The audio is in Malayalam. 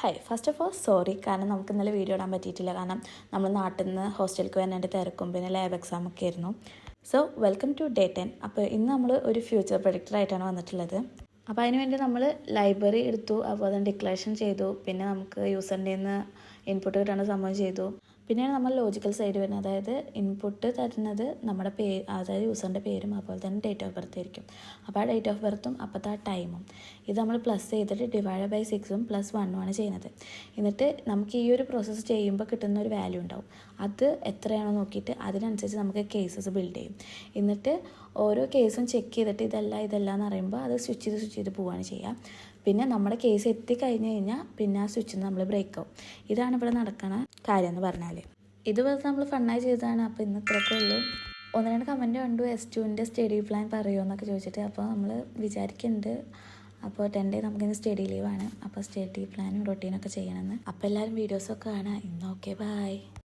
Hi first of all sorry കാരണം നമുക്ക് ഇന്നലെ വീഡിയോ ഇടാൻ പറ്റിയിട്ടില്ല കാരണം നമ്മൾ നാട്ടിൽ നിന്ന് ഹോസ്റ്റലിലേക്ക് വരാനായിട്ട് തിരക്കും പിന്നെ ലാബ് എക്സാം ഒക്കെ ആയിരുന്നു. So welcome to day 10. അപ്പോൾ ഇന്ന് നമ്മൾ ഒരു ഫ്യൂച്ചർ പ്രൊഡിക്ടറായിട്ടാണ് വന്നിട്ടുള്ളത്. അപ്പോൾ അതിന് വേണ്ടി നമ്മൾ ലൈബ്രറി എടുത്തു, അപ്പോൾ അതിന് ഡിക്ലറേഷൻ ചെയ്തു, പിന്നെ നമുക്ക് യൂസറിൻ്റെ നിന്ന് ഇൻപുട്ട് കിട്ടാനുള്ള സംഭവം ചെയ്തു. പിന്നെയാണ് നമ്മൾ ലോജിക്കൽ സൈഡ് വരുന്നത്, അതായത് ഇൻപുട്ട് തരുന്നത് നമ്മുടെ അതായത് യൂസറിൻ്റെ പേരും അതുപോലെ തന്നെ ഡേറ്റ് ഓഫ് ബർത്ത് ആയിരിക്കും. അപ്പോൾ ആ ഡേറ്റ് ഓഫ് ബർത്തും അപ്പോഴത്തെ ആ ടൈമും ഇത് നമ്മൾ പ്ലസ് ചെയ്തിട്ട് ഡിവൈഡ് ബൈ 6ഉം +1 ചെയ്യുന്നത്. എന്നിട്ട് നമുക്ക് ഈ ഒരു പ്രോസസ്സ് ചെയ്യുമ്പോൾ കിട്ടുന്ന ഒരു വാല്യൂ ഉണ്ടാവും, അത് എത്രയാണോ നോക്കിയിട്ട് അതിനനുസരിച്ച് നമുക്ക് കേസസ് ബിൽഡ് ചെയ്യും. എന്നിട്ട് ഓരോ കേസും ചെക്ക് ചെയ്തിട്ട് ഇതല്ല എന്ന് പറയുമ്പോൾ അത് സ്വിച്ച് ചെയ്ത് പോവുകയാണ് ചെയ്യുക. പിന്നെ നമ്മുടെ കേസ് എത്തിക്കഴിഞ്ഞ് കഴിഞ്ഞാൽ പിന്നെ ആ സ്വിച്ചിൽ നിന്ന് നമ്മൾ ബ്രേക്ക് ആവും. ഇതാണ് ഇവിടെ നടക്കുന്ന കാര്യം എന്ന് പറഞ്ഞാൽ. ഇത് വെറുതെ നമ്മൾ ഫണ്ണായി ചെയ്തതാണ്. അപ്പോൾ ഇന്ന് ഇത്രയൊക്കെ ഉള്ളൂ. 1-2 കമൻറ്റ് കണ്ടു S2ൻ്റെ സ്റ്റഡി പ്ലാൻ പറയുമോ എന്നൊക്കെ ചോദിച്ചിട്ട്. അപ്പോൾ നമ്മൾ വിചാരിക്കുന്നുണ്ട്, അപ്പോൾ 10 ഡേ നമുക്കിന്ന് സ്റ്റഡി ലീവാണ്. അപ്പോൾ സ്റ്റഡി പ്ലാനും റൊട്ടീനൊക്കെ ചെയ്യണമെന്ന്. അപ്പോൾ എല്ലാവരും വീഡിയോസൊക്കെ കാണാം. ഇന്ന് ഓക്കെ ബൈ.